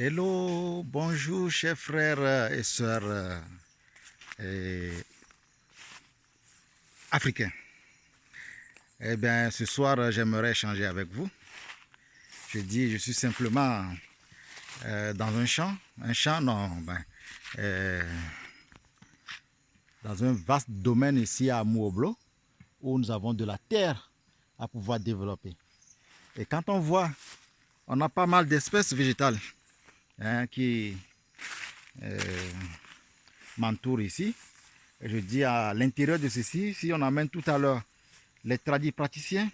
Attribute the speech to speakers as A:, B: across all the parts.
A: Hello, bonjour chers frères et sœurs africains. Eh bien, ce soir, j'aimerais échanger avec vous. Je suis simplement dans un champ, non, dans un vaste domaine ici à Mouoblo, où nous avons de la terre à pouvoir développer. Et quand on voit, on a pas mal d'espèces végétales qui m'entourent ici. Et je dis à l'intérieur de ceci, si on amène tout à l'heure les praticiens,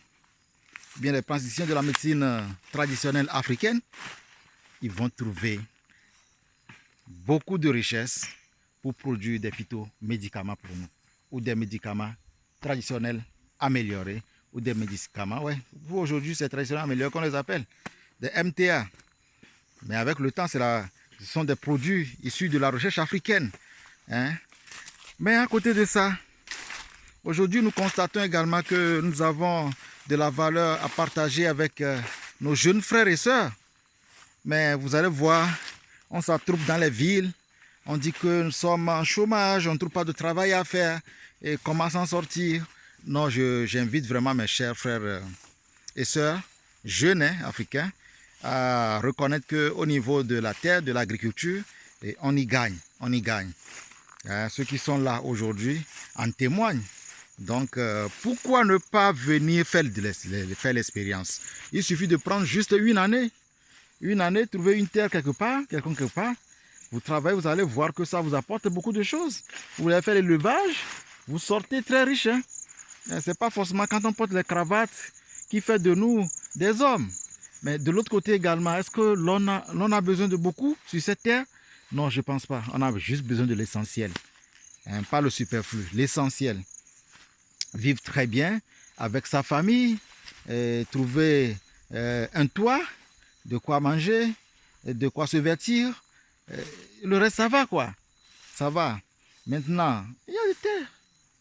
A: bien les praticiens de la médecine traditionnelle africaine, ils vont trouver beaucoup de richesses pour produire des phytomédicaments pour nous, ou des médicaments traditionnels améliorés, ou des médicaments, ouais, pour aujourd'hui c'est traditionnel amélioré qu'on les appelle, des MTA. Mais avec le temps, ce sont des produits issus de la recherche africaine. Mais à côté de ça, aujourd'hui, nous constatons également que nous avons de la valeur à partager avec nos jeunes frères et sœurs. Mais vous allez voir, on s'attroupe dans les villes, on dit que nous sommes en chômage, on ne trouve pas de travail à faire, et comment s'en sortir? Non, j'invite vraiment mes chers frères et sœurs, jeunes africains, à reconnaître qu'au niveau de la terre, de l'agriculture, on y gagne, on y gagne. Ceux qui sont là aujourd'hui en témoignent. Donc, pourquoi ne pas venir faire l'expérience? Il suffit de prendre juste une année, trouver une terre quelque part, vous travaillez, vous allez voir que ça vous apporte beaucoup de choses. Vous allez faire l'élevage, vous sortez très riche. Ce n'est pas forcément quand on porte les cravates qui fait de nous des hommes. Mais de l'autre côté également, est-ce que l'on a besoin de beaucoup sur cette terre? Non, je ne pense pas. On a juste besoin de l'essentiel. Pas le superflu, l'essentiel. Vivre très bien avec sa famille, trouver un toit, de quoi manger, de quoi se vêtir. Le reste, ça va quoi. Ça va. Maintenant, il y a des terres.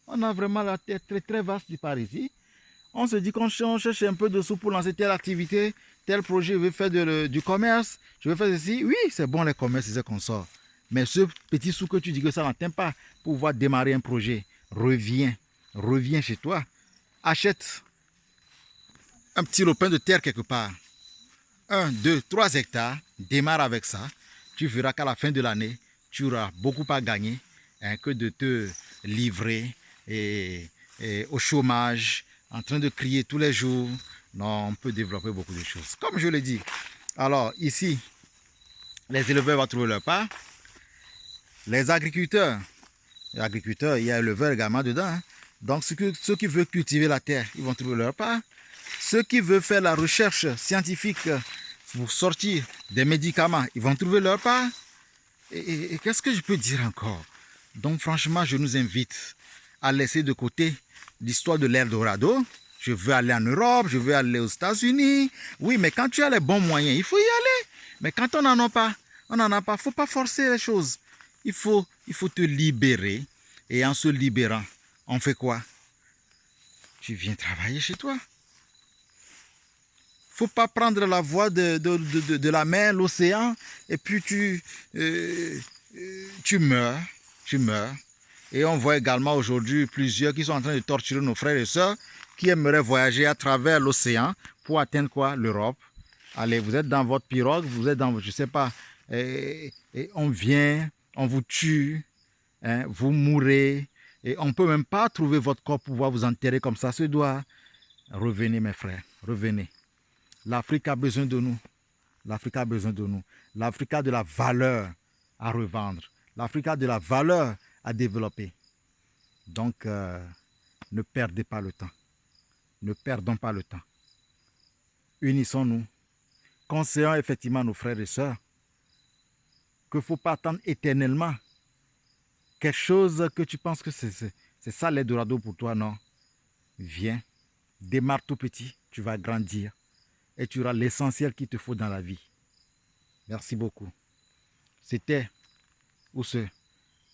A: On a vraiment la terre très très vaste par ici. On se dit qu'on cherche un peu de sous pour lancer telle activité, tel projet, je veux faire du commerce, je veux faire ceci. Oui, c'est bon les commerces, c'est ce qu'on sort. Mais ce petit sou que tu dis que ça n'atteint pas pour pouvoir démarrer un projet, reviens chez toi, achète un petit lopin de terre quelque part, 1, 2, 3 hectares, démarre avec ça. Tu verras qu'à la fin de l'année, tu auras beaucoup à gagner que de te livrer au chômage, en train de crier tous les jours. Non, on peut développer beaucoup de choses. Comme je l'ai dit, alors ici, les éleveurs vont trouver leur part. Les agriculteurs, il y a éleveurs également dedans. Donc ceux qui veulent cultiver la terre, ils vont trouver leur part. Ceux qui veulent faire la recherche scientifique pour sortir des médicaments, ils vont trouver leur part. Et qu'est-ce que je peux dire encore? Donc franchement, je nous invite à laisser de côté l'histoire de l'Eldorado. Je veux aller en Europe, je veux aller aux États-Unis. Oui, mais quand tu as les bons moyens, il faut y aller. Mais quand on n'en a pas, il ne faut pas forcer les choses. Il faut te libérer. Et en se libérant, on fait quoi? Tu viens travailler chez toi. Faut pas prendre la voie de la mer, l'océan, et puis tu meurs. Et on voit également aujourd'hui plusieurs qui sont en train de torturer nos frères et sœurs qui aimeraient voyager à travers l'océan pour atteindre quoi? L'Europe. Allez, vous êtes dans votre pirogue, vous êtes dans, je sais pas, et on vient, on vous tue, vous mourrez, et on ne peut même pas trouver votre corps pour pouvoir vous enterrer comme ça. Ce doit. Revenez mes frères, revenez. L'Afrique a besoin de nous. L'Afrique a besoin de nous. L'Afrique a de la valeur à revendre. L'Afrique a de la valeur à développer. Donc, ne perdez pas le temps. Ne perdons pas le temps. Unissons-nous. Conseillons effectivement nos frères et sœurs qu'il ne faut pas attendre éternellement quelque chose que tu penses que c'est ça l'Eldorado pour toi. Non. Viens, démarre tout petit, tu vas grandir et tu auras l'essentiel qu'il te faut dans la vie. Merci beaucoup. C'était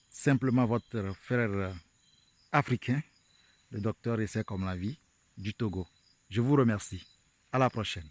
A: simplement votre frère africain, le docteur Essai comme la vie, du Togo. Je vous remercie. À la prochaine.